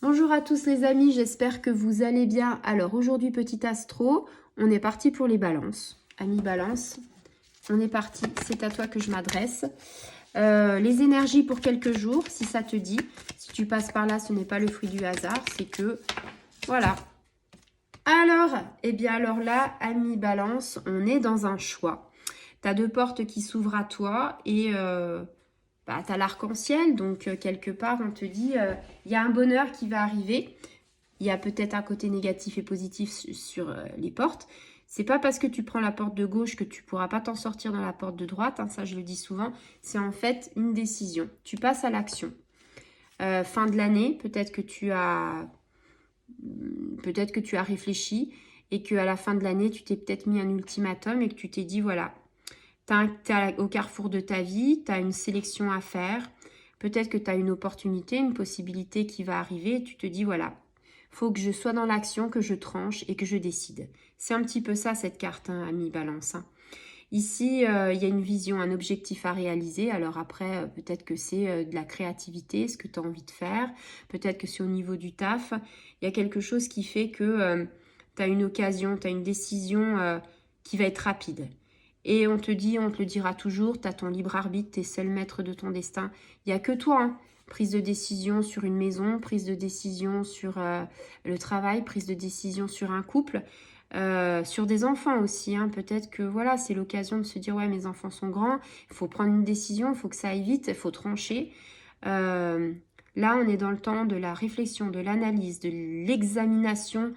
Bonjour à tous les amis, j'espère que vous allez bien. Alors aujourd'hui, petit astro, on est parti pour les balances. Amis balance, on est parti, c'est à toi que je m'adresse. Les énergies pour quelques jours, si ça te dit. Si tu passes par là, ce n'est pas le fruit du hasard, c'est que, voilà. Alors, alors là, amis balance, on est dans un choix. Tu as deux portes qui s'ouvrent à toi et... tu as l'arc-en-ciel, donc quelque part, on te dit, il y a un bonheur qui va arriver. Il y a peut-être un côté négatif et positif sur les portes. C'est pas parce que tu prends la porte de gauche que tu pourras pas t'en sortir dans la porte de droite. Hein, ça, je le dis souvent. C'est en fait une décision. Tu passes à l'action. Fin de l'année, peut-être que tu as réfléchi et qu'à la fin de l'année, tu t'es peut-être mis un ultimatum et que tu t'es dit, voilà, tu es au carrefour de ta vie, tu as une sélection à faire. Peut-être que tu as une opportunité, une possibilité qui va arriver et tu te dis, voilà, faut que je sois dans l'action, que je tranche et que je décide. C'est un petit peu ça, cette carte, hein, ami balance. Hein. Ici, il y a une vision, un objectif à réaliser. Alors après, peut-être que c'est de la créativité, ce que tu as envie de faire. Peut-être que c'est au niveau du taf. Il y a quelque chose qui fait que tu as une occasion, tu as une décision qui va être rapide. Et on te le dira toujours, tu as ton libre arbitre, tu es seul maître de ton destin. Il n'y a que toi, hein. Prise de décision sur une maison, prise de décision sur le travail, prise de décision sur un couple, sur des enfants aussi. Hein. Peut-être que voilà, c'est l'occasion de se dire, ouais, mes enfants sont grands, il faut prendre une décision, il faut que ça aille vite, il faut trancher. Là, on est dans le temps de la réflexion, de l'analyse, de l'examination.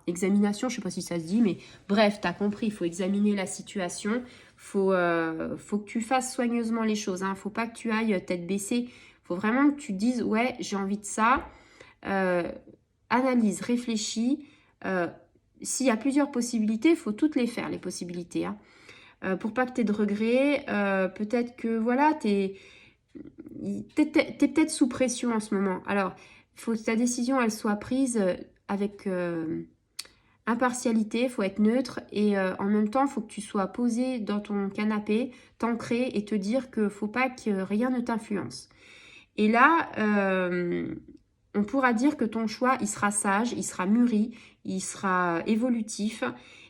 Examination, je ne sais pas si ça se dit, mais bref, tu as compris, il faut examiner la situation. Faut que tu fasses soigneusement les choses. Hein. Faut pas que tu ailles tête baissée. Faut vraiment que tu te dises, ouais, j'ai envie de ça. Analyse, réfléchis. S'il y a plusieurs possibilités, il faut toutes les faire, les possibilités. Hein. Pour pas que tu aies de regrets. Peut-être que, voilà, t'es peut-être sous pression en ce moment. Alors, il faut que ta décision, elle soit prise avec... impartialité, il faut être neutre et en même temps, il faut que tu sois posé dans ton canapé, t'ancrer et te dire qu'il ne faut pas que rien ne t'influence. Et là, on pourra dire que ton choix, il sera sage, il sera mûri, il sera évolutif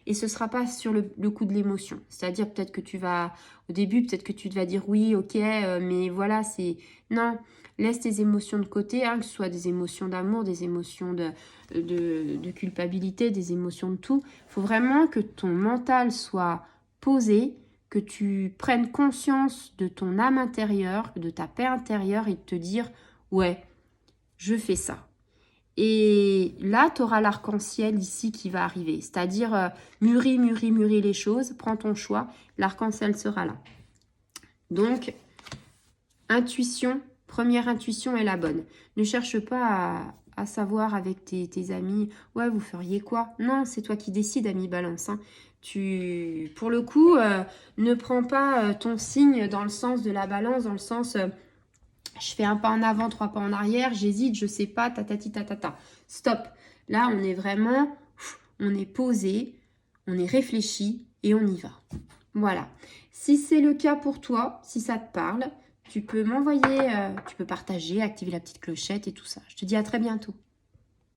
et ce ne sera pas sur le coup de l'émotion. C'est-à-dire peut-être que au début, peut-être que tu vas dire oui, ok, mais voilà, c'est... Non, laisse tes émotions de côté, hein, que ce soit des émotions d'amour, des émotions de culpabilité, des émotions de tout. Il faut vraiment que ton mental soit posé, que tu prennes conscience de ton âme intérieure, de ta paix intérieure et de te dire, ouais, je fais ça. Et là, tu auras l'arc-en-ciel ici qui va arriver. C'est-à-dire, mûris les choses, prends ton choix, l'arc-en-ciel sera là. Donc, intuition, première intuition est la bonne. Ne cherche pas à savoir avec tes amis, ouais, vous feriez quoi? Non, c'est toi qui décides, ami balance. Hein. Pour le coup, ne prends pas ton signe dans le sens de la balance, dans le sens... je fais un pas en avant, 3 pas en arrière, j'hésite, je sais pas, tatati tatata. Stop. Là, on est vraiment, on est posé, on est réfléchi et on y va. Voilà. Si c'est le cas pour toi, si ça te parle, tu peux m'envoyer, tu peux partager, activer la petite clochette et tout ça. Je te dis à très bientôt.